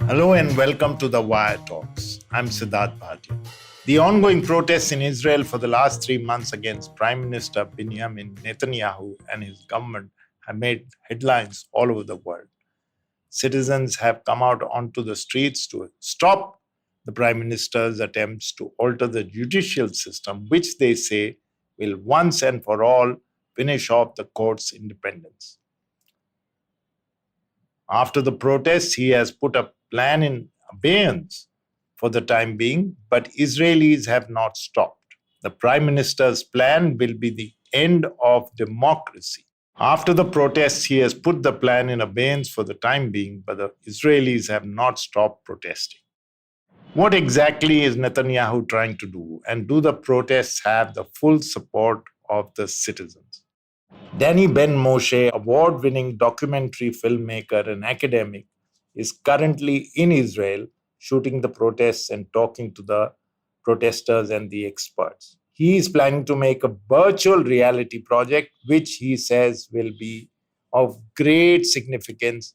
Hello and welcome to the Wire Talks. I'm Sidharth Bhatia. The ongoing protests in Israel for the last 3 months against Prime Minister Benjamin Netanyahu and his government have made headlines all over the world. Citizens have come out onto the streets to stop the Prime Minister's attempts to alter the judicial system, which they say will once and for all finish off the court's independence. After the protests, he has put a plan in abeyance for the time being, but Israelis have not stopped. The Prime Minister's plan will be the end of democracy. After the protests, he has put the plan in abeyance for the time being, but the Israelis have not stopped protesting. What exactly is Netanyahu trying to do, and do the protests have the full support of the citizens? Danny Ben Moshe, award-winning documentary filmmaker and academic, is currently in Israel shooting the protests and talking to the protesters and the experts. He is planning to make a virtual reality project, which he says will be of great significance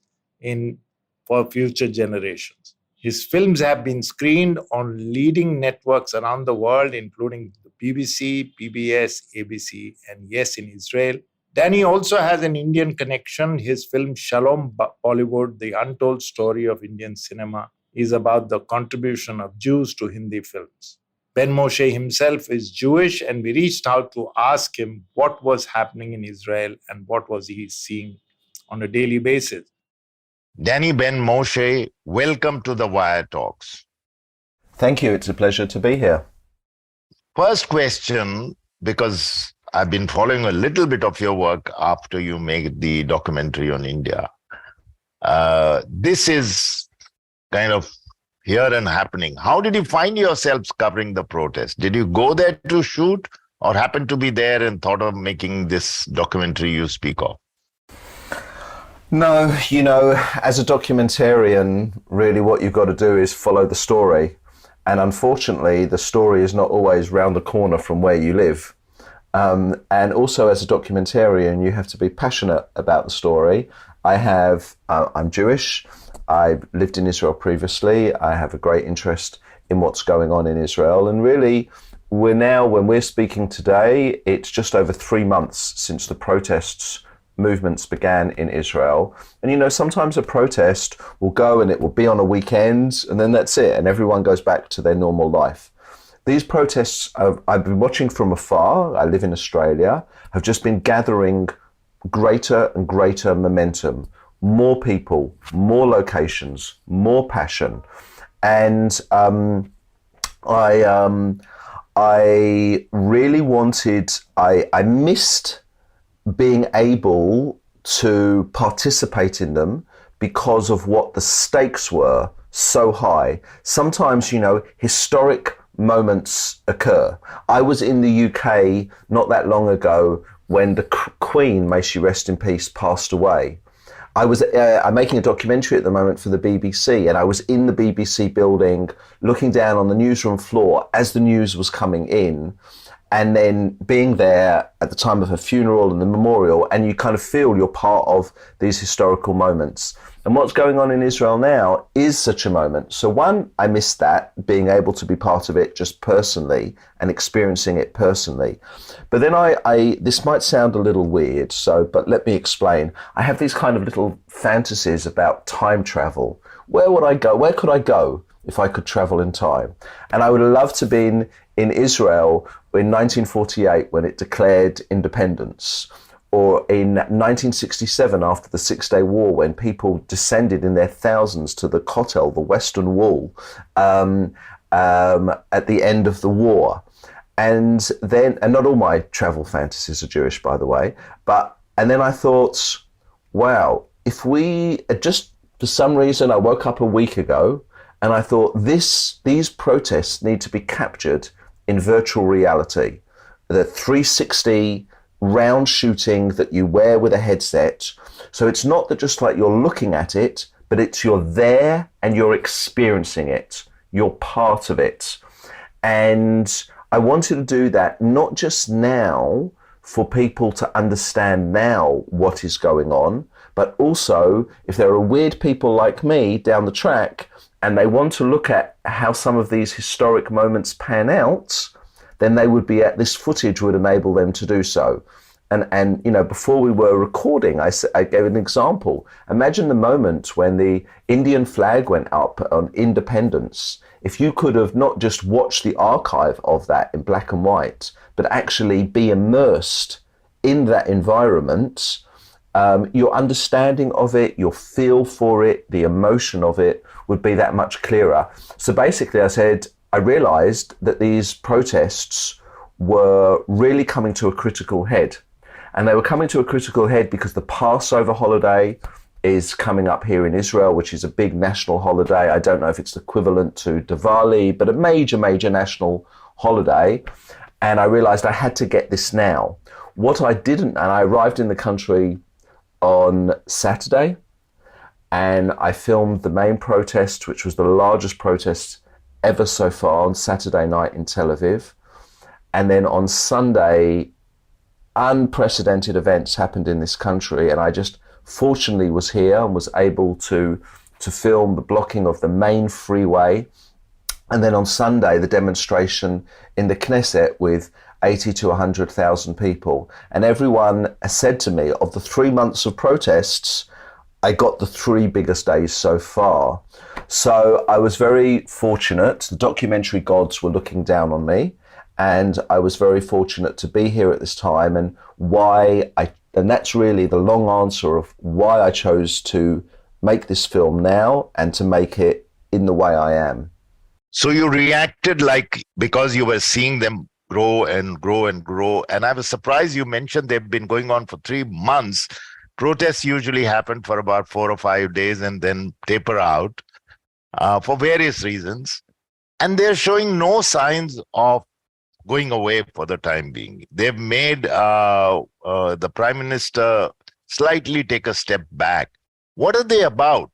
for future generations. His films have been screened on leading networks around the world, including the BBC, PBS, ABC, and yes, in Israel. Danny also has an Indian connection. His film Shalom Bollywood, The Untold Story of Indian Cinema, is about the contribution of Jews to Hindi films. Ben Moshe himself is Jewish, and we reached out to ask him what was happening in Israel and what was he seeing on a daily basis. Danny Ben Moshe, welcome to the Wire Talks. Thank you. It's a pleasure to be here. First question, because I've been following a little bit of your work after you made the documentary on India. This is kind of here and happening. How did you find yourselves covering the protest? Did you go there to shoot or happen to be there and thought of making this documentary you speak of? No, as a documentarian, really what you've got to do is follow the story. And unfortunately, the story is not always round the corner from where you live. And also as a documentarian, you have to be passionate about the story. I'm Jewish. I've lived in Israel previously. I have a great interest in what's going on in Israel. And really, when we're speaking today, it's just over 3 months since the movements began in Israel. And sometimes a protest will go and it will be on a weekend and then that's it. And everyone goes back to their normal life. These protests I've been watching from afar, I live in Australia, have just been gathering greater and greater momentum. More people, more locations, more passion. And I really I missed being able to participate in them because of what the stakes were so high. Sometimes, historic moments occur. I was in the UK not that long ago when the Queen, may she rest in peace, passed away. I'm making a documentary at the moment for the BBC, and I was in the BBC building looking down on the newsroom floor as the news was coming in, and then being there at the time of her funeral and the memorial, and you kind of feel you're part of these historical moments. And what's going on in Israel now is such a moment. So one, I missed that, being able to be part of it just personally and experiencing it personally. But then this might sound a little weird, but let me explain. I have these kind of little fantasies about time travel. Where would I go? Where could I go if I could travel in time? And I would have loved to have been in Israel in 1948 when it declared independence, or in 1967 after the Six-Day War when people descended in their thousands to the Kotel, the Western Wall, at the end of the war. And not all my travel fantasies are Jewish, by the way, and then I thought, wow, if we just, for some reason, I woke up a week ago and I thought these protests need to be captured in virtual reality. The 360 round shooting that you wear with a headset. So it's not that just like you're looking at it, but it's you're there and you're experiencing it. You're part of it. And I wanted to do that not just now, for people to understand now what is going on, but also if there are weird people like me down the track and they want to look at how some of these historic moments pan out, then they would be this footage would enable them to do so. And you know, before we were recording, I gave an example. Imagine the moment when the Indian flag went up on independence. If you could have not just watched the archive of that in black and white, but actually be immersed in that environment, your understanding of it, your feel for it, the emotion of it would be that much clearer. So basically I realized that these protests were really coming to a critical head. And they were coming to a critical head because the Passover holiday is coming up here in Israel, which is a big national holiday. I don't know if it's equivalent to Diwali, but a major, major national holiday. And I realized I had to get this now. What I didn't, and I arrived in the country on Saturday, and I filmed the main protest, which was the largest protest ever so far, on Saturday night in Tel Aviv. And then on Sunday, unprecedented events happened in this country, and I just fortunately was here and was able to film the blocking of the main freeway. And then on Sunday, the demonstration in the Knesset with 80 to 100,000 people. And everyone said to me, of the 3 months of protests, I got the 3 biggest days so far. So I was very fortunate. The documentary gods were looking down on me. And I was very fortunate to be here at this time, and that's really the long answer of why I chose to make this film now and to make it in the way I am. So you reacted because you were seeing them grow and grow and grow. And I was surprised you mentioned they've been going on for 3 months. Protests usually happen for about 4 or 5 days and then taper out for various reasons. And they're showing no signs of going away for the time being. They've made the Prime Minister slightly take a step back. What are they about?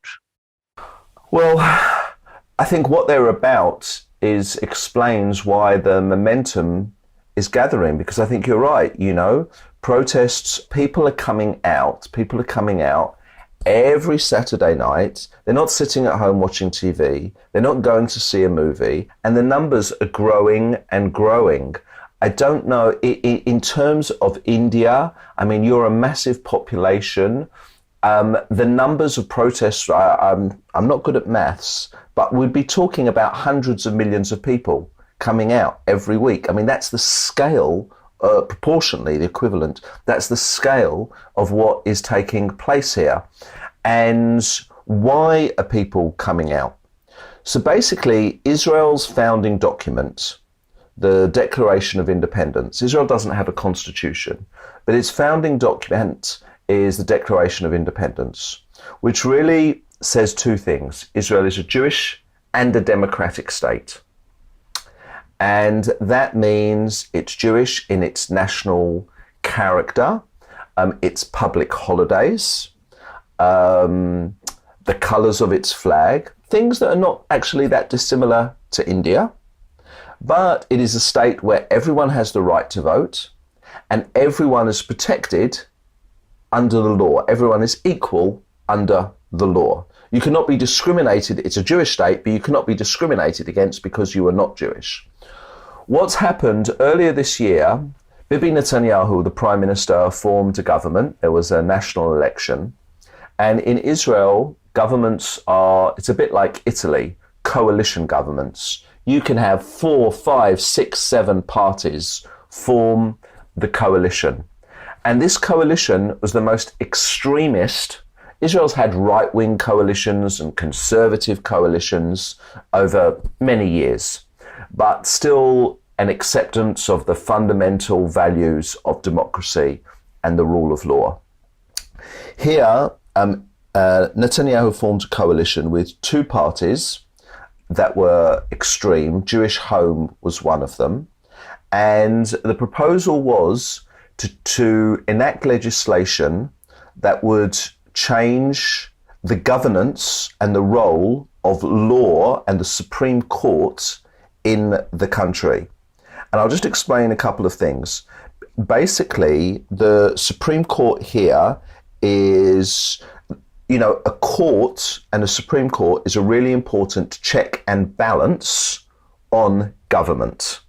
Well, I think what they're about explains why the momentum is gathering, because I think you're right, you know, protests, people are coming out every Saturday night. They're not sitting at home watching TV. They're not going to see a movie. And the numbers are growing and growing. I don't know, in terms of India, I mean, you're a massive population. The numbers of protests, I'm not good at maths, but we'd be talking about hundreds of millions of people coming out every week. I mean, that's the scale, proportionally the equivalent, that's the scale of what is taking place here. And why are people coming out? So basically, Israel's founding document, the Declaration of Independence, Israel doesn't have a constitution, but its founding document is the Declaration of Independence, which really says 2 things. Israel is a Jewish and a democratic state. And that means it's Jewish in its national character, its public holidays, the colours of its flag, things that are not actually that dissimilar to India. But it is a state where everyone has the right to vote and everyone is protected under the law. Everyone is equal under the law. You cannot be discriminated. It's a Jewish state, but you cannot be discriminated against because you are not Jewish. What's happened earlier this year, Bibi Netanyahu, the Prime Minister, formed a government. There was a national election. And in Israel, governments it's a bit like Italy, coalition governments. You can have 4, 5, 6, 7 parties form the coalition. And this coalition was the most extremist. Israel's had right-wing coalitions and conservative coalitions over many years, but still an acceptance of the fundamental values of democracy and the rule of law. Here, Netanyahu formed a coalition with 2 parties that were extreme. Jewish Home was one of them. And the proposal was to enact legislation that would change the governance and the role of law and the Supreme Court in the country. And I'll just explain a couple of things. basically, the Supreme Court here is, a court, and a Supreme Court is a really important check and balance on government.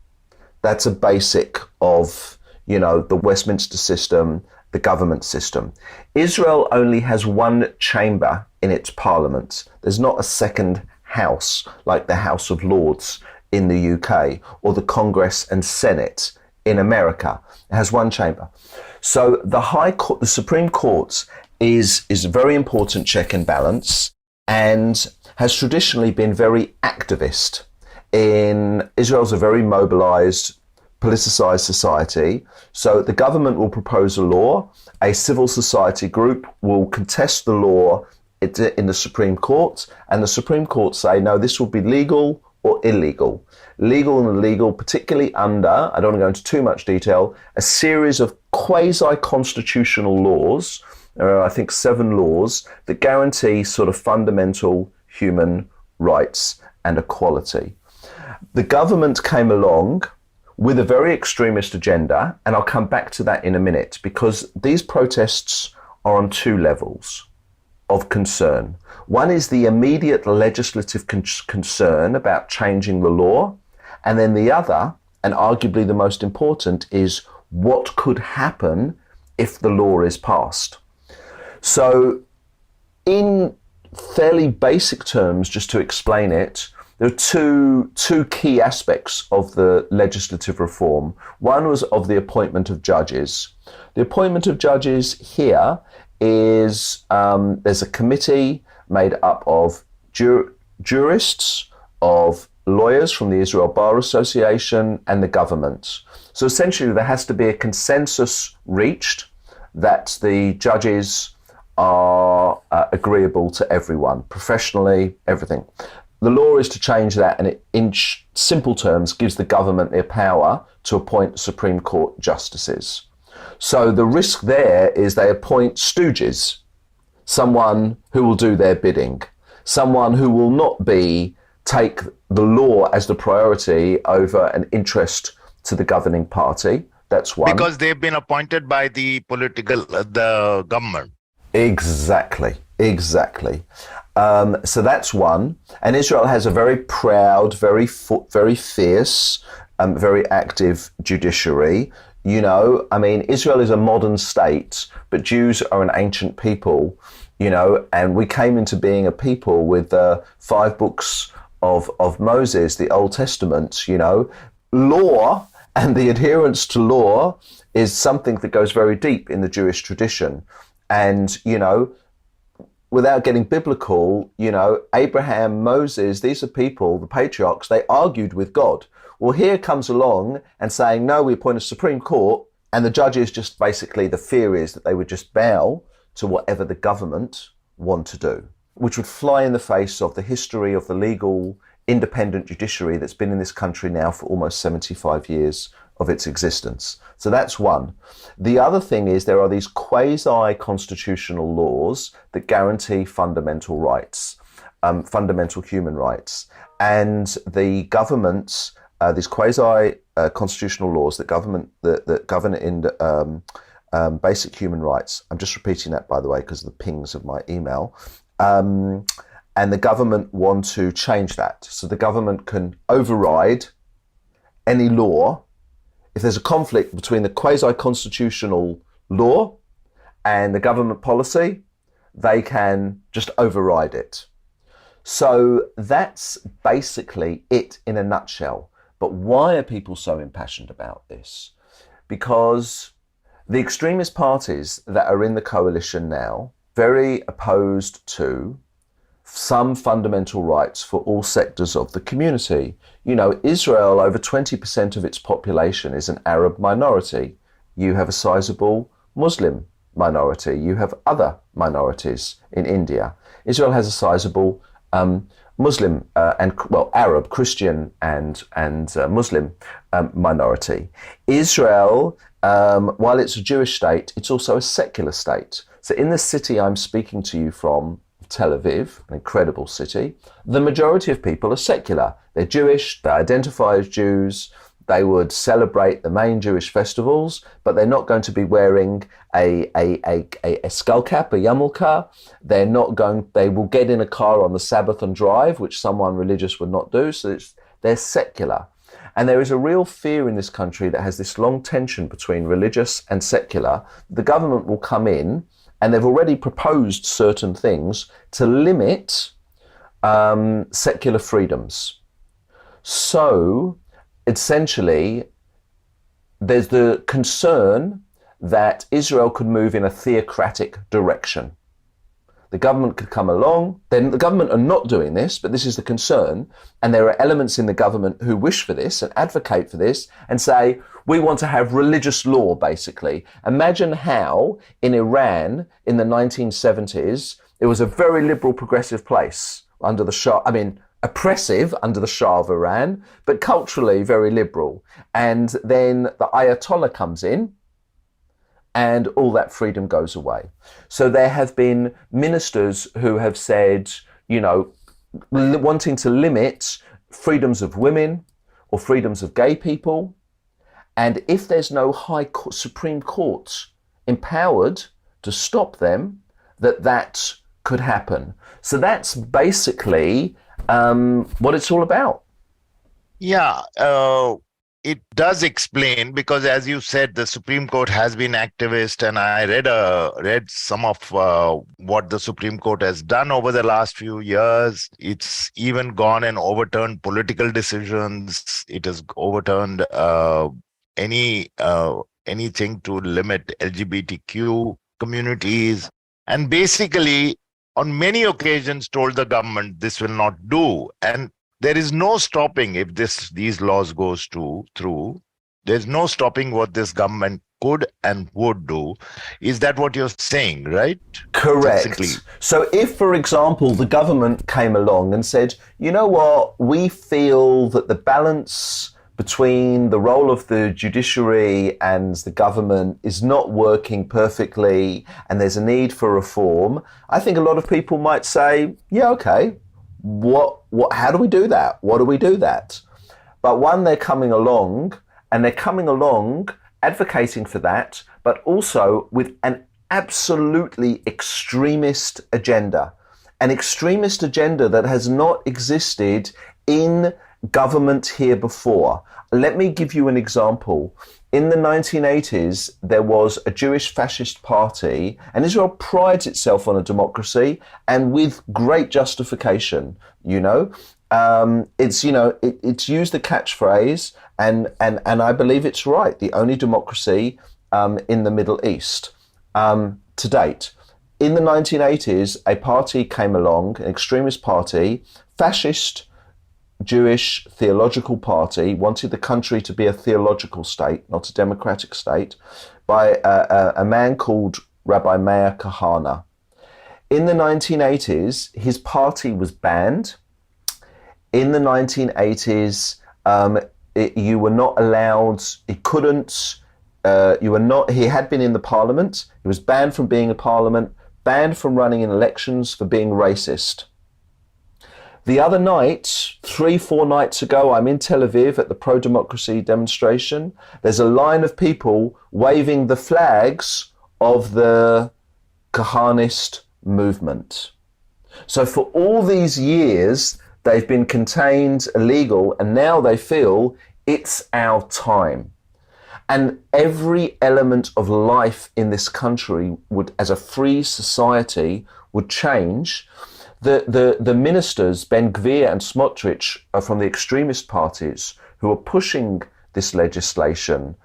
That's a basic of, the Westminster system, the government system. Israel only has one chamber in its parliament. There's not a second house like the House of Lords in the UK or the Congress and Senate in America. It has one chamber. So the High Court, the Supreme Court is a very important check and balance, and has traditionally been very activist. Israel's a very mobilized, politicized society. So the government will propose a law, a civil society group will contest the law in the Supreme Court, and the Supreme Court say, no, this will be legal or illegal. Legal and illegal, particularly under, I don't want to go into too much detail, a series of quasi-constitutional laws, I think 7 laws, that guarantee sort of fundamental human rights and equality. The government came along with a very extremist agenda, and I'll come back to that in a minute, because these protests are on 2 levels of concern. One is the immediate legislative concern about changing the law, and then the other, and arguably the most important, is what could happen if the law is passed. So in fairly basic terms, just to explain it, there are two key aspects of the legislative reform. One was of the appointment of judges. The appointment of judges here is, there's a committee made up of jurists, of lawyers from the Israel Bar Association and the government. So essentially there has to be a consensus reached that the judges are agreeable to everyone, professionally, everything. The law is to change that, and it, in simple terms, gives the government their power to appoint Supreme Court justices. So the risk there is they appoint stooges, someone who will do their bidding, someone who will not take the law as the priority over an interest to the governing party. That's one. Because they've been appointed by the the government. Exactly. So that's one. And Israel has a very proud, very fierce, very active judiciary. Israel is a modern state, but Jews are an ancient people, and we came into being a people with 5 books of Moses, the Old Testament. Law and the adherence to law is something that goes very deep in the Jewish tradition. And, without getting biblical, Abraham, Moses, these are people, the patriarchs, they argued with God. Well, here comes along and saying, no, we appoint a Supreme Court, and the judges just basically, the fear is that they would just bow to whatever the government want to do, which would fly in the face of the history of the legal, independent judiciary that's been in this country now for almost 75 years of its existence. So that's one. The other thing is there are these quasi-constitutional laws that guarantee fundamental rights, fundamental human rights. And the government, these quasi-constitutional laws that govern in basic human rights. I'm just repeating that, by the way, because of the pings of my email. And the government want to change that. So the government can override any law. If there's a conflict between the quasi-constitutional law and the government policy, they can just override it. So that's basically it in a nutshell. But why are people so impassioned about this? Because the extremist parties that are in the coalition now, very opposed to some fundamental rights for all sectors of the community. Israel, over 20% of its population is an Arab minority. You have a sizable Muslim minority. You have other minorities in India. Israel has a sizable Muslim Arab, Christian and Muslim minority. Israel, while it's a Jewish state, it's also a secular state. So in the city I'm speaking to you from, Tel Aviv, an incredible city, the majority of people are secular. They're Jewish, they identify as Jews, They would celebrate the main Jewish festivals, but they're not going to be wearing a skull cap, a yarmulke. They will get in a car on the Sabbath and drive, which someone religious would not do. So they're secular. And there is a real fear in this country that has this long tension between religious and secular. The government will come in, and they've already proposed certain things to limit secular freedoms. So essentially, there's the concern that Israel could move in a theocratic direction. The government could come along, then the government are not doing this, but this is the concern, and there are elements in the government who wish for this and advocate for this and say, we want to have religious law, basically. Imagine how in Iran in the 1970s, it was a very liberal, progressive place under the Shah, oppressive under the Shah of Iran, but culturally very liberal. And then the Ayatollah comes in, and all that freedom goes away. So there have been ministers who have said, wanting to limit freedoms of women or freedoms of gay people. And if there's no Supreme Court empowered to stop them, that could happen. So that's basically what it's all about. Yeah, it does explain, because as you said, the Supreme Court has been activist, and I read some of what the Supreme Court has done over the last few years. It's even gone and overturned political decisions. It has overturned anything to limit LGBTQ communities, and basically on many occasions told the government this will not do. And there is no stopping if these laws goes through. There's no stopping what this government could and would do. Is that what you're saying, right? Correct. Basically. So if, for example, the government came along and said, you know what, we feel that the balance between the role of the judiciary and the government is not working perfectly and there's a need for reform, I think a lot of people might say, yeah, okay, how do we do that? What do we do that? But one, they're coming along advocating for that, but also with an absolutely extremist agenda. An extremist agenda that has not existed in government here before. Let me give you an example. In the 1980s, there was a Jewish fascist party, and Israel prides itself on a democracy, and with great justification. It's used the catchphrase, and I believe it's right. The only democracy in the Middle East to date. In the 1980s, a party came along, an extremist party, fascist Jewish theological party, wanted the country to be a theological state, not a democratic state, by a man called Rabbi Meir Kahane. In the 1980s, his party was banned. In the 1980s, you were not allowed, he had been in the parliament, he was banned from being in parliament, banned from running in elections for being racist. The other night, 3-4 nights ago, I'm in Tel Aviv at the pro-democracy demonstration. There's a line of people waving the flags of the Kahanist movement. So for all these years, they've been contained, illegal, and now they feel it's our time. And every element of life in this country would, as a free society, would change. The ministers, Ben Gvir and Smotrich, are from the extremist parties who are pushing this legislation,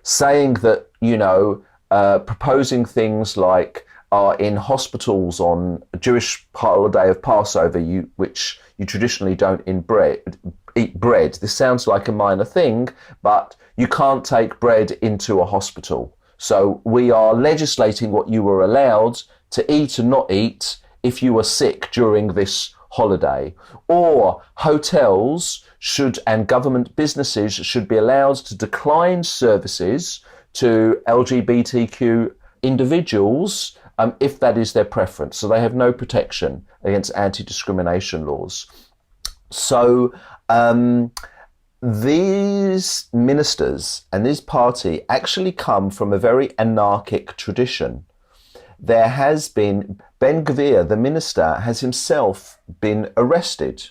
saying that, proposing things like in hospitals on a Jewish holiday of Passover, which you traditionally don't eat bread. This sounds like a minor thing, but you can't take bread into a hospital. So we are legislating what you were allowed to eat and not eat if you were sick during this holiday. Or hotels and government businesses should be allowed to decline services to LGBTQ individuals if that is their preference. So they have no protection against anti-discrimination laws. So these ministers and this party actually come from a very anarchic tradition. There has been, Ben Gvir, the minister, has himself been arrested.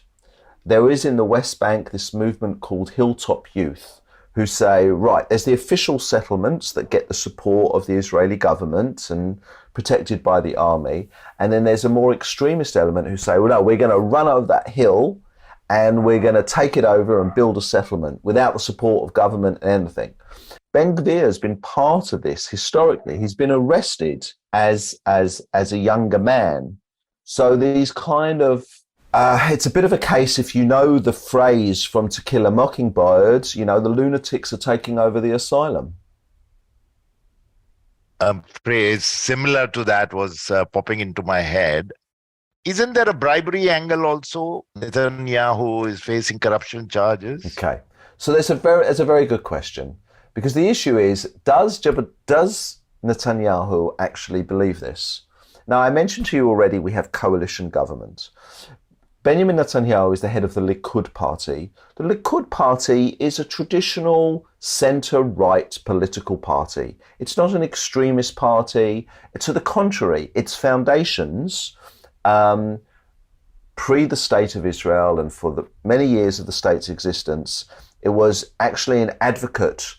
There is in the West Bank this movement called Hilltop Youth, who say, right, there's the official settlements that get the support of the Israeli government and protected by the army. And then there's a more extremist element who say, well, no, we're going to run over that hill and we're going to take it over and build a settlement without the support of government and anything. Ben Gvir has been part of this historically. He's been arrested as a younger man. So these kind of, it's a bit of a case, if you know the phrase from To Kill a Mockingbird, you know, the lunatics are taking over the asylum. A phrase similar to that was popping into my head. Isn't there a bribery angle also? Netanyahu is facing corruption charges. Okay, so that's a very good question, because the issue is, does Netanyahu actually believe this? Now, I mentioned to you already we have coalition government. Benjamin Netanyahu is the head of the Likud party. The Likud party is a traditional centre-right political party. It's not an extremist party. To the contrary, its foundations, pre the State of Israel and for the many years of the state's existence, it was actually an advocate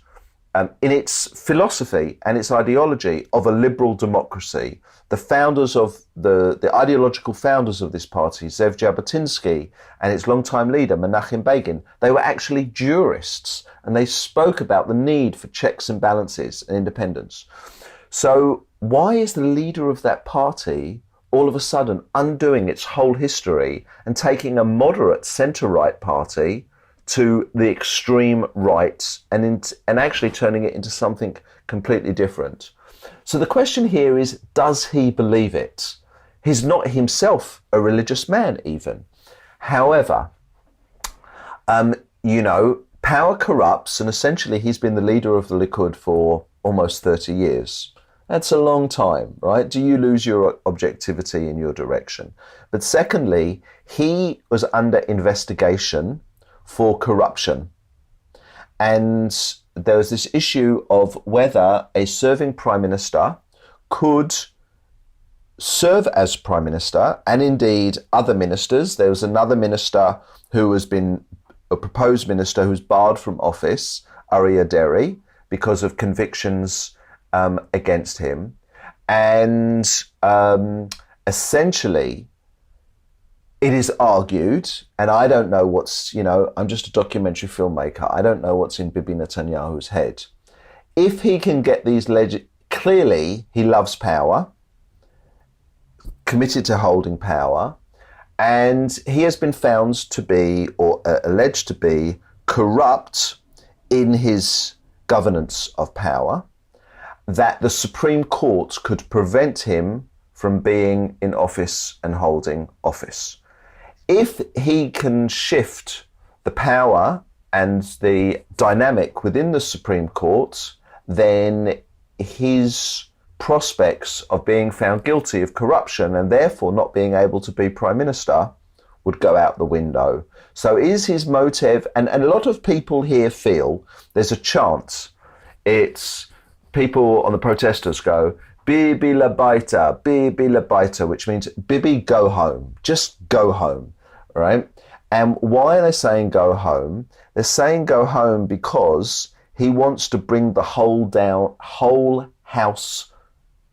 in its philosophy and its ideology of a liberal democracy. The founders of the ideological founders of this party, Zev Jabotinsky and its longtime leader, Menachem Begin, they were actually jurists, and they spoke about the need for checks and balances and independence. So why is the leader of that party all of a sudden undoing its whole history and taking a moderate centre-right party to the extreme right and actually turning it into something completely different? So the question here is, does he believe it? He's not himself a religious man even. However, power corrupts, and essentially he's been the leader of the Likud for almost 30 years. That's a long time, right? Do you lose your objectivity in your direction? But secondly, he was under investigation for corruption. And there was this issue of whether a serving prime minister could serve as prime minister, and indeed other ministers. There was another minister who has been a proposed minister who's barred from office, Aryeh Deri, because of convictions against him. And essentially, it is argued, and I don't know what's, I'm just a documentary filmmaker. I don't know what's in Bibi Netanyahu's head. If he can get these clearly he loves power, committed to holding power, and he has been found to be, or alleged to be, corrupt in his governance of power, that the Supreme Court could prevent him from being in office and holding office. If he can shift the power and the dynamic within the Supreme Court, then his prospects of being found guilty of corruption and therefore not being able to be prime minister would go out the window. So is his motive, and a lot of people here feel there's a chant. It's people on the protesters go, Bibi labaita, Bibi labaita, which means Bibi, go home, just go home, right? And why are they saying go home? They're saying go home because he wants to bring the whole house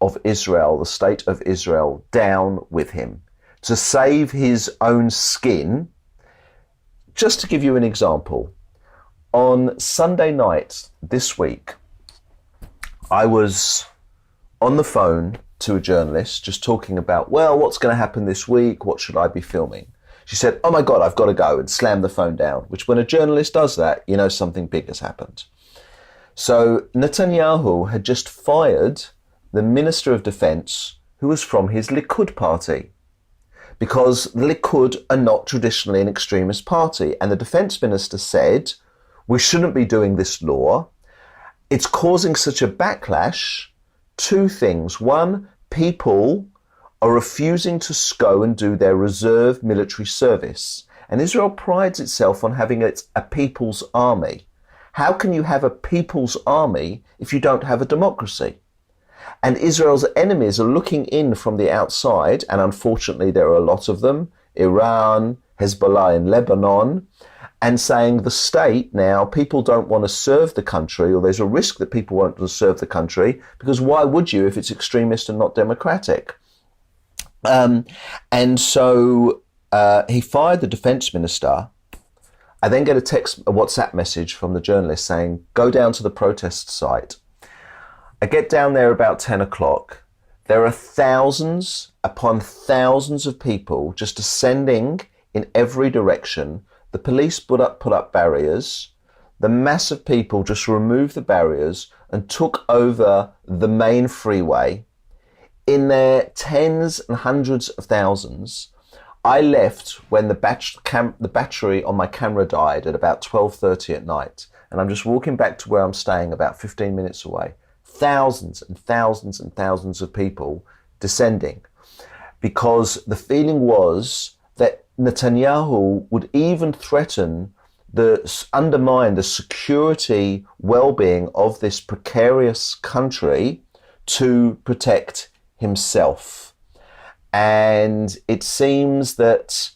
of Israel, the state of Israel, down with him to save his own skin. Just to give you an example, on Sunday night this week, I was on the phone to a journalist just talking about, well, what's going to happen this week? What should I be filming? She said, oh my God, I've got to go, and slammed the phone down, which when a journalist does that, something big has happened. So Netanyahu had just fired the Minister of Defense who was from his Likud party, because the Likud are not traditionally an extremist party. And the defense minister said, we shouldn't be doing this law. It's causing such a backlash. Two things. One, people are refusing to go and do their reserve military service. And Israel prides itself on having a people's army. How can you have a people's army if you don't have a democracy? And Israel's enemies are looking in from the outside, and unfortunately there are a lot of them, Iran, Hezbollah in Lebanon, and saying the state now, people don't want to serve the country, or there's a risk that people won't want to serve the country, because why would you if it's extremist and not democratic? And so he fired the defense minister. I then get a WhatsApp message from the journalist saying, go down to the protest site. I get down there about 10 o'clock. There are thousands upon thousands of people just ascending in every direction. The police put up barriers. The mass of people just removed the barriers and took over the main freeway. In their tens and hundreds of thousands, I left when the battery on my camera died at about 12:30 at night. And I'm just walking back to where I'm staying about 15 minutes away. Thousands and thousands and thousands of people descending, because the feeling was that Netanyahu would even threaten undermine the security well-being of this precarious country to protect himself. And it seems that,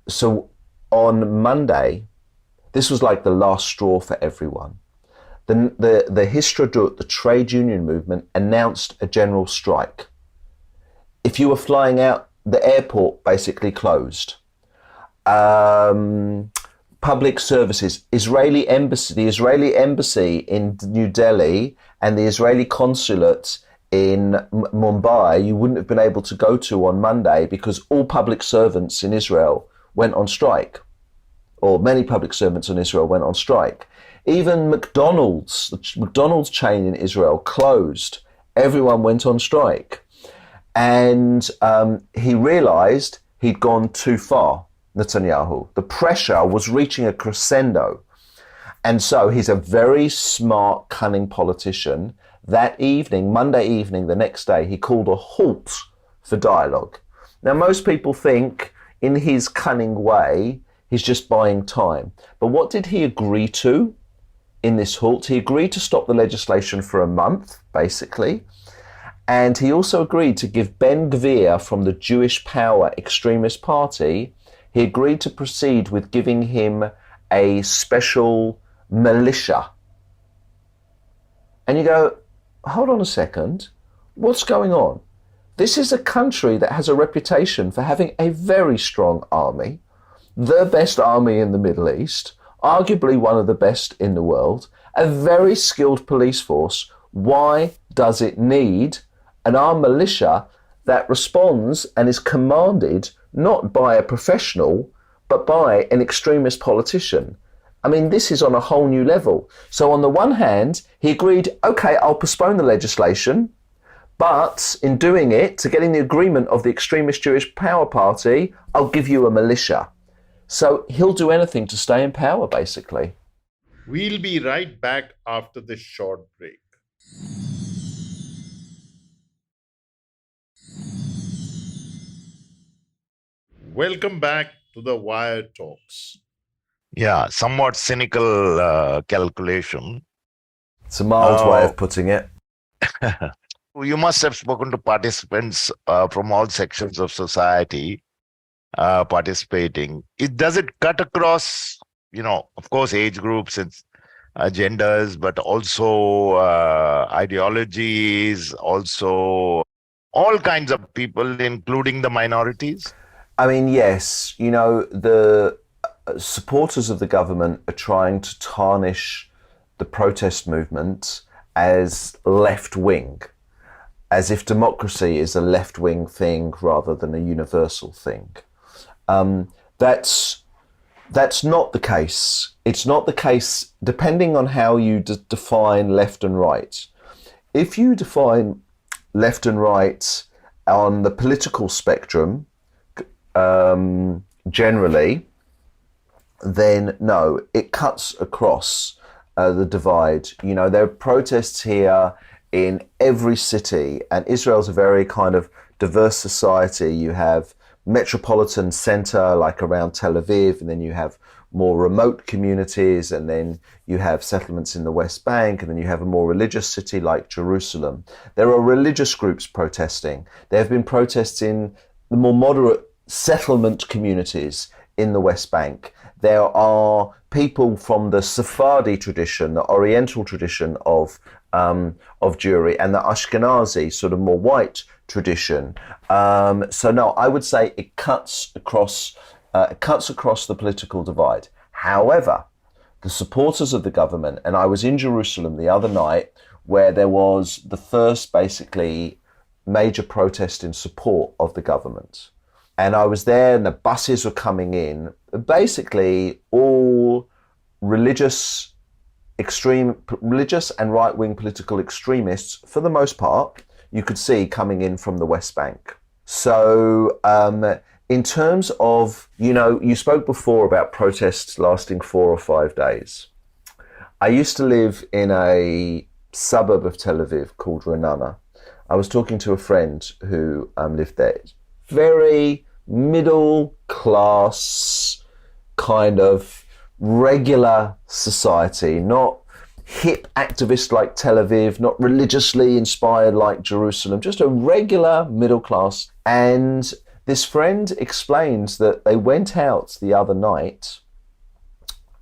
so on Monday, this was like the last straw for everyone. The Histadrut, the trade union movement, announced a general strike. If you were flying out, the airport basically closed. Public services, the Israeli embassy in New Delhi and the Israeli consulate in Mumbai, you wouldn't have been able to go to on Monday because all public servants in Israel went on strike, or many public servants in Israel went on strike. Even McDonald's, the McDonald's chain in Israel, closed. Everyone went on strike. And he realized he'd gone too far, Netanyahu. The pressure was reaching a crescendo. And so he's a very smart, cunning politician. That evening, Monday evening, the next day, he called a halt for dialogue. Now, most people think, in his cunning way, he's just buying time. But what did he agree to in this halt? He agreed to stop the legislation for a month, basically. And he also agreed to give Ben Gvir from the Jewish Power extremist party, he agreed to proceed with giving him a special militia. And you go, hold on a second, what's going on? This is a country that has a reputation for having a very strong army, the best army in the Middle East, arguably one of the best in the world, a very skilled police force. Why does it need an armed militia that responds and is commanded not by a professional, but by an extremist politician? I mean, this is on a whole new level. So on the one hand, he agreed, okay, I'll postpone the legislation, but in doing it, to getting the agreement of the extremist Jewish Power Party, I'll give you a militia. So he'll do anything to stay in power, basically. We'll be right back after this short break. Welcome back to the Wire Talks. Yeah, somewhat cynical calculation. It's a mild way of putting it. You must have spoken to participants from all sections of society participating. Does it cut across, of course, age groups and genders, but also ideologies, also all kinds of people, including the minorities? I mean, yes, the supporters of the government are trying to tarnish the protest movement as left-wing, as if democracy is a left-wing thing rather than a universal thing. That's not the case. It's not the case, depending on how you define left and right. If you define left and right on the political spectrum, generally, then no, it cuts across the divide. There are protests here in every city, and Israel's a very kind of diverse society. You have metropolitan center like around Tel Aviv, and then you have more remote communities, and then you have settlements in the West Bank, and then you have a more religious city like Jerusalem. There are religious groups protesting. There have been protests in the more moderate settlement communities in the West Bank. There are people from the Sephardi tradition, the Oriental tradition of Jewry, and the Ashkenazi, sort of more white tradition. So no, I would say it cuts across the political divide. However, the supporters of the government, and I was in Jerusalem the other night where there was the first basically major protest in support of the government. And I was there and the buses were coming in, basically all religious and right-wing political extremists, for the most part, you could see coming in from the West Bank. So in terms of, you spoke before about protests lasting 4 or 5 days. I used to live in a suburb of Tel Aviv called Ra'anana. I was talking to a friend who lived there. Very middle class, kind of regular society, not hip activist like Tel Aviv, not religiously inspired like Jerusalem, just a regular middle class. And this friend explains that they went out the other night.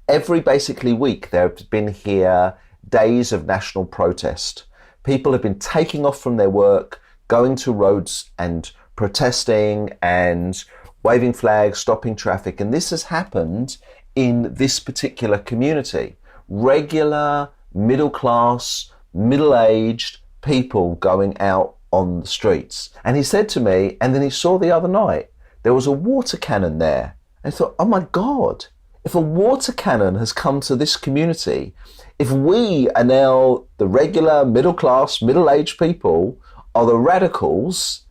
Every basically week there have been here days of national protest. People have been taking off from their work, going to roads and protesting and waving flags, stopping traffic. And this has happened in this particular community. Regular, middle class, middle-aged people going out on the streets. And he said to me, and then he saw the other night, there was a water cannon there. And I thought, oh my God, if a water cannon has come to this community, if we are now the regular, middle class, middle-aged people are the radicals,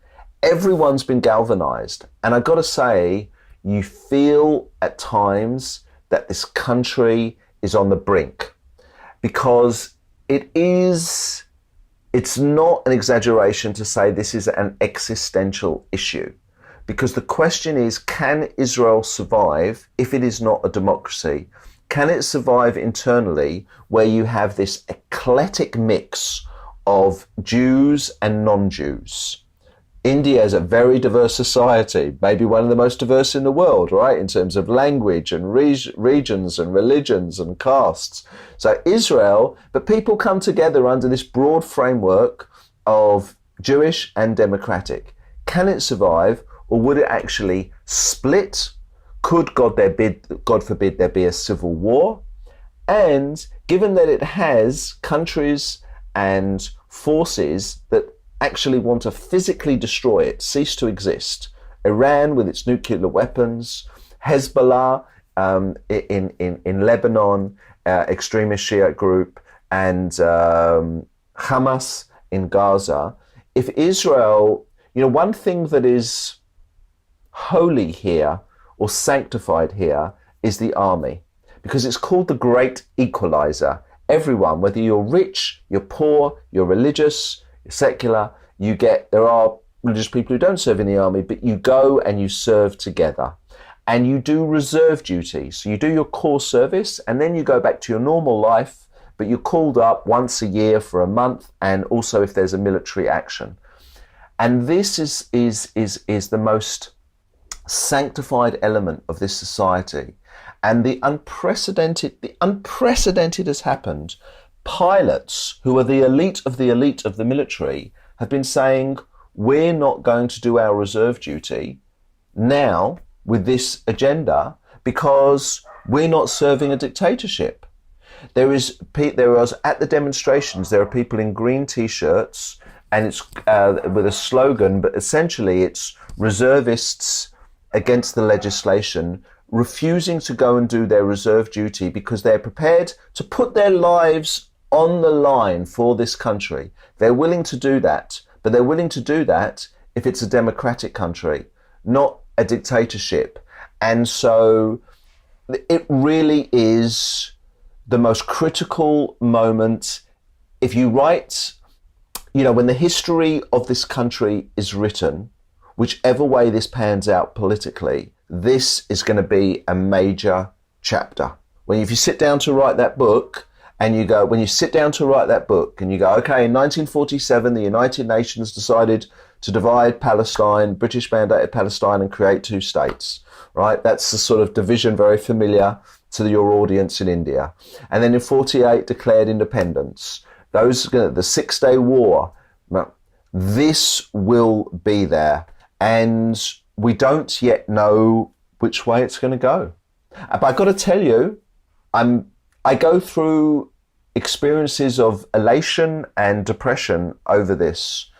everyone's been galvanized. And I've got to say, you feel at times that this country is on the brink, because it's not an exaggeration to say this is an existential issue. Because the question is, can Israel survive if it is not a democracy? Can it survive internally where you have this eclectic mix of Jews and non-Jews? India is a very diverse society, maybe one of the most diverse in the world, right, in terms of language and regions and religions and castes. So Israel, but people come together under this broad framework of Jewish and democratic. Can it survive, or would it actually split? Could, God forbid, there be a civil war? And given that it has countries and forces that actually want to physically destroy it, cease to exist. Iran with its nuclear weapons, Hezbollah in Lebanon, extremist Shiite group, and Hamas in Gaza. If Israel, one thing that is holy here or sanctified here is the army, because it's called the great equalizer. Everyone, whether you're rich, you're poor, you're religious, secular, there are religious people who don't serve in the army, but you go and you serve together and you do reserve duty. So you do your core service and then you go back to your normal life, but you're called up once a year for a month, and also if there's a military action. And this is the most sanctified element of this society. And the unprecedented has happened. Pilots, who are the elite of the military, have been saying, we're not going to do our reserve duty now with this agenda because we're not serving a dictatorship. There was at the demonstrations, there are people in green t-shirts, and it's with a slogan, but essentially it's reservists against the legislation, refusing to go and do their reserve duty because they're prepared to put their lives on the line for this country. They're willing to do that, but they're willing to do that if it's a democratic country, not a dictatorship. And so it really is the most critical moment. If you write, when the history of this country is written, whichever way this pans out politically, this is going to be a major chapter. If you sit down to write that book, and you go, okay, in 1947, the United Nations decided to divide Palestine, British mandated Palestine, and create two states, right? That's the sort of division very familiar to your audience in India. And then in 48, declared independence. The 6 Day War, this will be there. And we don't yet know which way it's going to go. But I've got to tell you, I go through experiences of elation and depression over this.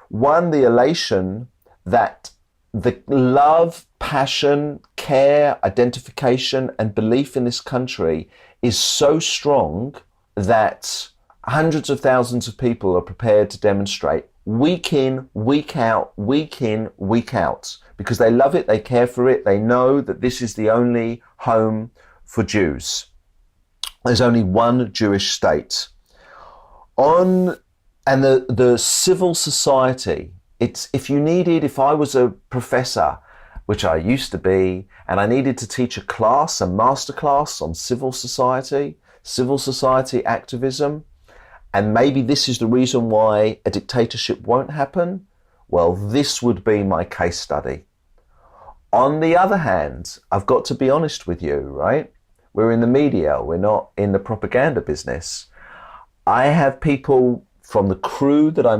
One, the elation that the love, passion, care, identification, and belief in this country is so strong that hundreds of thousands of people are prepared to demonstrate week in, week out, because they love it, they care for it, they know that this is the only home for Jews. There's only one Jewish state. And the civil society, if I was a professor, which I used to be, and I needed to teach a master class on civil society activism, and maybe this is the reason why a dictatorship won't happen, well, this would be my case study. On the other hand, I've got to be honest with you, right? We're in the media. We're not in the propaganda business. I have people from the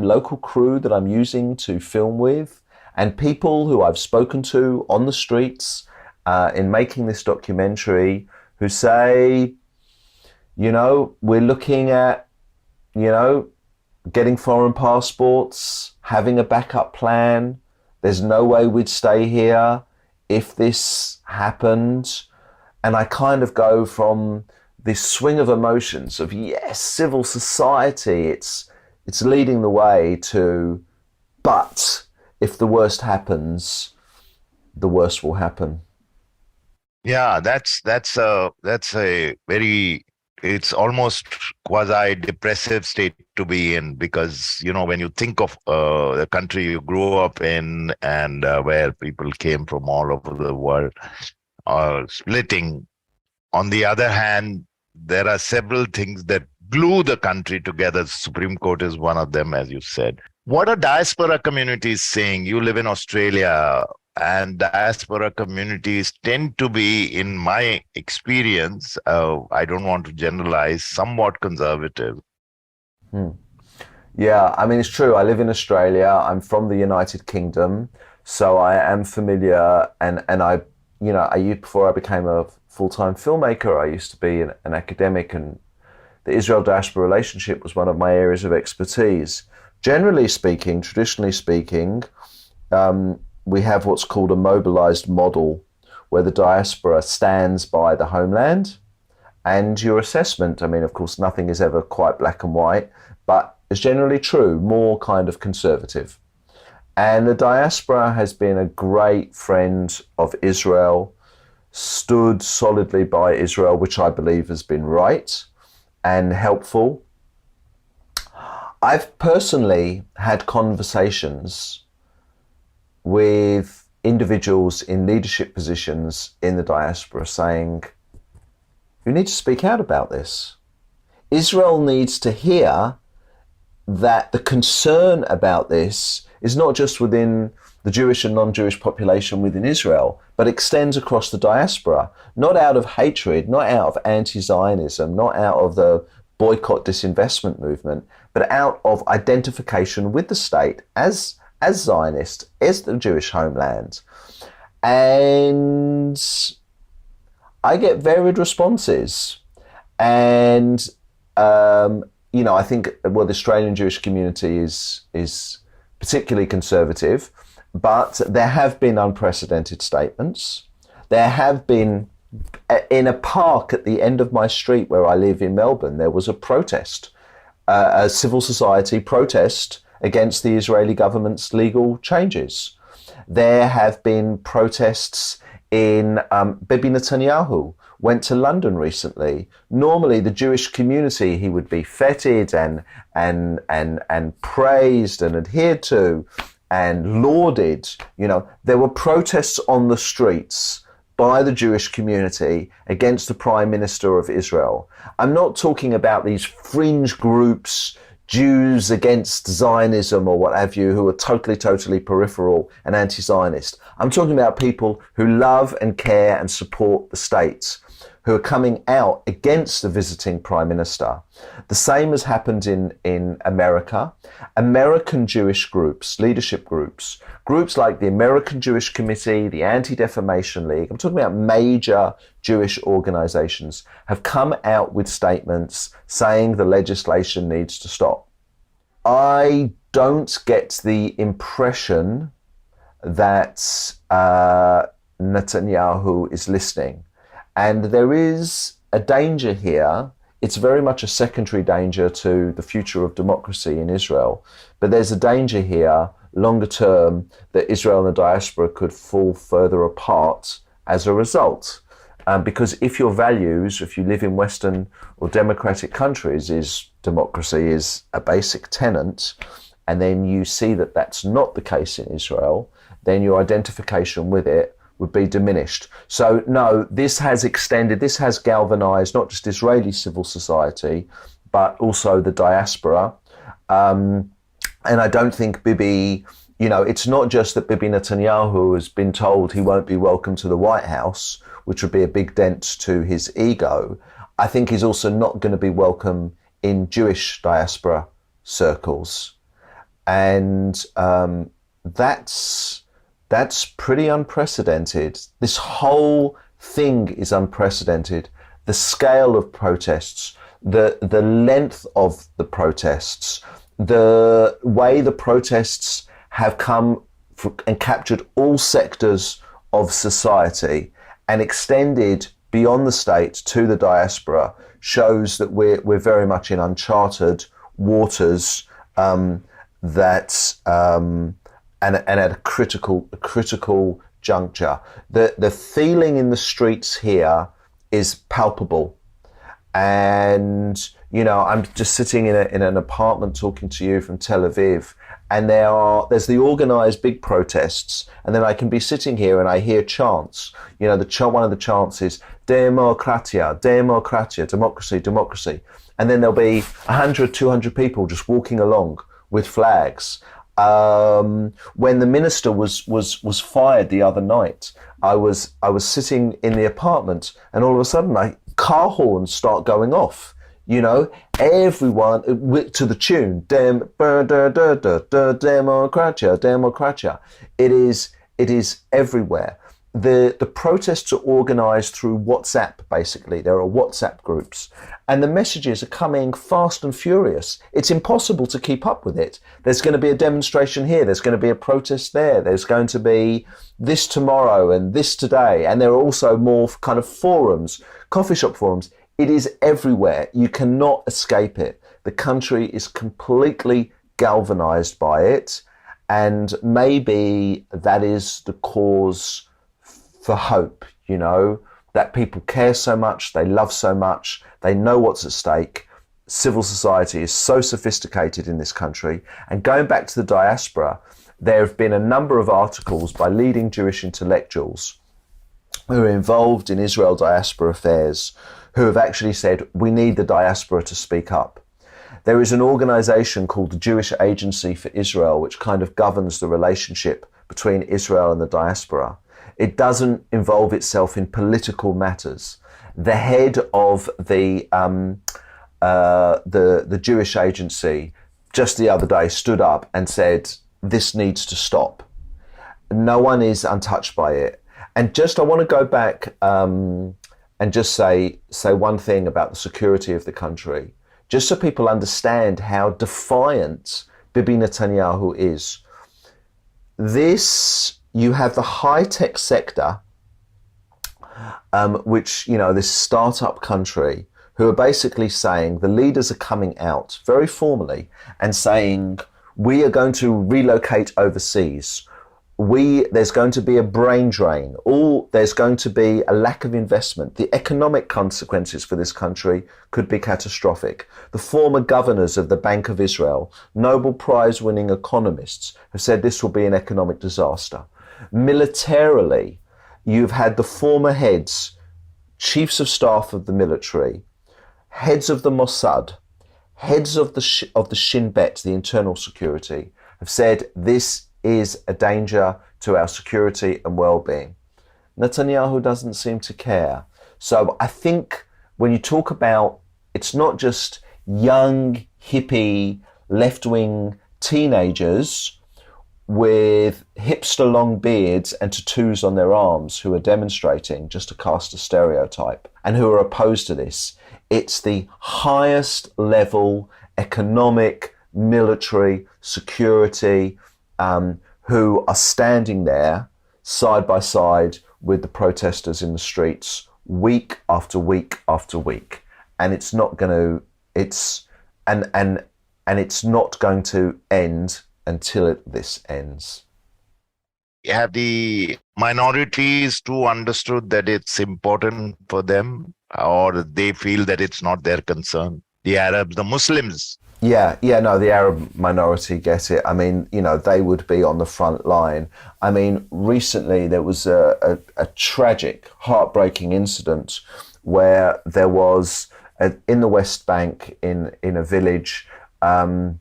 local crew that I'm using to film with, and people who I've spoken to on the streets in making this documentary who say, we're looking at, getting foreign passports, having a backup plan. There's no way we'd stay here if this happened. And I kind of go from this swing of emotions of, yes, civil society, it's leading the way, to, but if the worst happens, the worst will happen. Yeah, that's a very, it's almost quasi-depressive state to be in, because, when you think of the country you grew up in and where people came from all over the world, splitting. On the other hand, there are several things that glue the country together. The Supreme Court is one of them, as you said. What are diaspora communities saying? You live in Australia, and diaspora communities tend to be, in my experience, I don't want to generalize, somewhat conservative. Yeah, I mean, it's true. I live in Australia. I'm from the United Kingdom, so I am familiar, and before I became a full-time filmmaker, I used to be an academic, and the Israel-diaspora relationship was one of my areas of expertise. Generally speaking, traditionally speaking, we have what's called a mobilized model, where the diaspora stands by the homeland, and your assessment, I mean, of course, nothing is ever quite black and white, but it's generally true, more kind of conservative. And the diaspora has been a great friend of Israel, stood solidly by Israel, which I believe has been right and helpful. I've personally had conversations with individuals in leadership positions in the diaspora saying, you need to speak out about this. Israel needs to hear that the concern about this is not just within the Jewish and non-Jewish population within Israel, but extends across the diaspora, not out of hatred, not out of anti-Zionism, not out of the boycott disinvestment movement, but out of identification with the state as Zionist, as the Jewish homeland. And I get varied responses. And, I think, the Australian Jewish community is particularly conservative, but there have been unprecedented statements. There have been, in a park at the end of my street where I live in Melbourne, there was a protest, a civil society protest against the Israeli government's legal changes. There have been protests in Bibi Netanyahu went to London recently. Normally, the Jewish community, he would be feted and praised and adhered to. and lauded. There were protests on the streets by the Jewish community against the Prime Minister of Israel. I'm not talking about these fringe groups, Jews against Zionism or what have you, who are totally peripheral and anti-Zionist. I'm talking about people who love and care and support the state, who are coming out against the visiting Prime Minister. The same has happened in America. American Jewish groups, leadership groups like the American Jewish Committee, the Anti-Defamation League, I'm talking about major Jewish organizations, have come out with statements saying the legislation needs to stop. I don't get the impression that Netanyahu is listening. And there is a danger here. It's very much a secondary danger to the future of democracy in Israel. But there's a danger here, longer term, that Israel and the diaspora could fall further apart as a result. Because if your values, if you live in Western or democratic countries, is democracy is a basic tenet, and then you see that that's not the case in Israel, then your identification with it would be diminished. So no, this has extended, this has galvanized not just Israeli civil society, but also the diaspora. And I don't think Bibi, it's not just that Bibi Netanyahu has been told he won't be welcome to the White House, which would be a big dent to his ego. I think he's also not going to be welcome in Jewish diaspora circles. And that's pretty unprecedented. This whole thing is unprecedented. The scale of protests, the length of the protests, the way the protests have come and captured all sectors of society and extended beyond the state to the diaspora shows that we're very much in uncharted waters, and at a critical juncture. The feeling in the streets here is palpable. And, I'm just sitting in an apartment talking to you from Tel Aviv, and there's the organized big protests, and then I can be sitting here and I hear chants. One of the chants is Demokratia, Demokratia, democracy, democracy. And then there'll be 100, 200 people just walking along with flags. When the minister was fired the other night, I was sitting in the apartment, and all of a sudden car horns start going off. Everyone to the tune Demokratia, Demokratia. It is everywhere. The protests are organized through WhatsApp, basically. There are WhatsApp groups. And the messages are coming fast and furious. It's impossible to keep up with it. There's going to be a demonstration here. There's going to be a protest there. There's going to be this tomorrow and this today. And there are also more kind of forums, coffee shop forums. It is everywhere. You cannot escape it. The country is completely galvanized by it. And maybe that is the cause for hope, that people care so much, they love so much, they know what's at stake. Civil society is so sophisticated in this country. And going back to the diaspora, there have been a number of articles by leading Jewish intellectuals who are involved in Israel diaspora affairs, who have actually said, we need the diaspora to speak up. There is an organization called the Jewish Agency for Israel, which kind of governs the relationship between Israel and the diaspora. It doesn't involve itself in political matters. The head of the Jewish Agency just the other day stood up and said, this needs to stop. No one is untouched by it. And I want to go back and just say one thing about the security of the country, just so people understand how defiant Bibi Netanyahu is. You have the high-tech sector, which, this startup country, who are basically saying, the leaders are coming out very formally and saying, we are going to relocate overseas. there's going to be a brain drain. There's going to be a lack of investment. The economic consequences for this country could be catastrophic. The former governors of the Bank of Israel, Nobel Prize winning economists, have said this will be an economic disaster. Militarily, you've had the former heads, chiefs of staff of the military, heads of the Mossad, heads of the Shin Bet, the internal security, have said this is a danger to our security and well-being. Netanyahu doesn't seem to care. So I think when you talk about, it's not just young, hippie, left-wing teenagers with hipster long beards and tattoos on their arms who are demonstrating, just to cast a stereotype, and who are opposed to this. It's the highest level economic, military, security, who are standing there side by side with the protesters in the streets week after week after week. And it's not going to, it's not going to end until this ends. Have the minorities too understood that it's important for them, or they feel that it's not their concern? The Arabs, the Muslims. Yeah, no, the Arab minority get it. I mean, they would be on the front line. I mean, recently there was a tragic, heartbreaking incident where there was, in the West Bank, in a village, an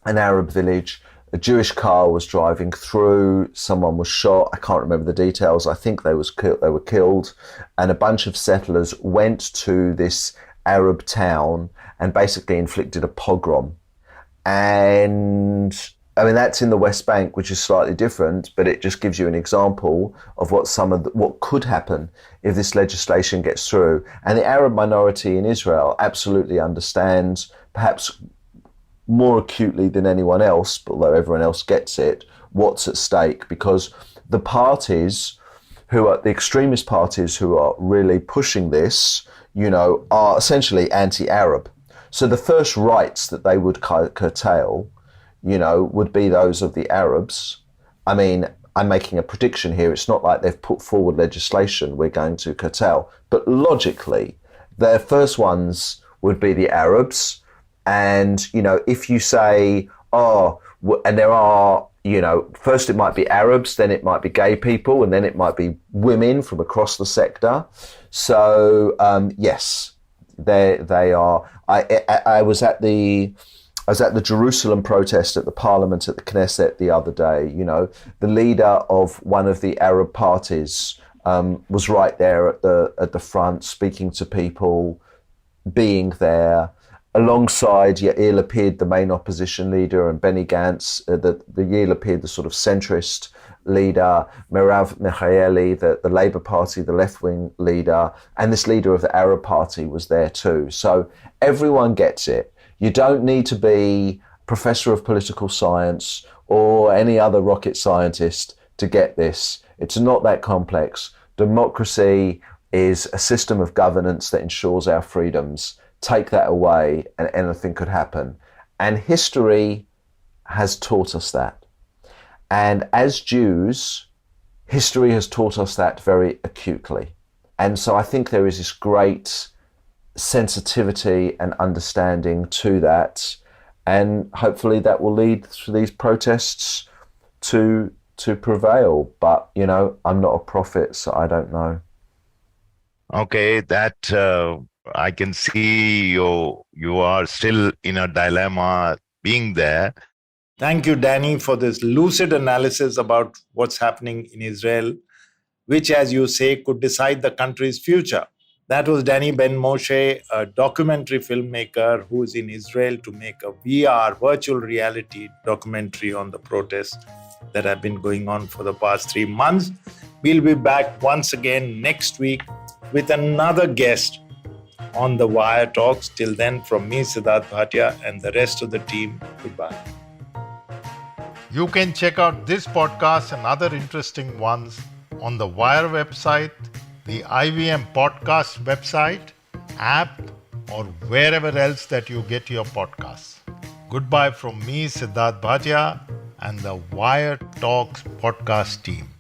Arab village, a Jewish car was driving through, someone was shot, I can't remember the details, I think they were killed, and a bunch of settlers went to this Arab town and basically inflicted a pogrom. And I mean, that's in the West Bank, which is slightly different, but it just gives you an example of what could happen if this legislation gets through. And the Arab minority in Israel absolutely understands, perhaps more acutely than anyone else, although everyone else gets it, what's at stake, because the parties who are the extremist parties who are really pushing this, are essentially anti-Arab. So the first rights that they would curtail, would be those of the Arabs. I mean, I'm making a prediction here. It's not like they've put forward legislation we're going to curtail, but logically, the first ones would be the Arabs. And, if you say, and there are, first it might be Arabs, then it might be gay people, and then it might be women from across the sector. So, yes, they are. I was at the Jerusalem protest at the Parliament at the Knesset the other day. The leader of one of the Arab parties was right there at the front, speaking to people, being there, alongside Yair Lapid, the main opposition leader, and Benny Gantz, the Yair Lapid, the sort of centrist leader, Merav Michaeli, the Labour Party, the left-wing leader, and this leader of the Arab Party was there too. So everyone gets it. You don't need to be professor of political science or any other rocket scientist to get this. It's not that complex. Democracy is a system of governance that ensures our freedoms. Take that away and anything could happen. And history has taught us that. And as Jews, history has taught us that very acutely. And so I think there is this great sensitivity and understanding to that. And hopefully that will lead to these protests to prevail. But, I'm not a prophet, so I don't know. Okay, that I can see you are still in a dilemma being there. Thank you, Danny, for this lucid analysis about what's happening in Israel, which, as you say, could decide the country's future. That was Danny Ben Moshe, a documentary filmmaker who is in Israel to make a VR, virtual reality documentary on the protests that have been going on for the past 3 months. We'll be back once again next week with another guest on the Wire Talks. Till then, from me, Sidharth Bhatia, and the rest of the team, goodbye. You can check out this podcast and other interesting ones on the Wire website, the IVM podcast website, app, or wherever else that you get your podcasts. Goodbye from me, Sidharth Bhatia, and the Wire Talks podcast team.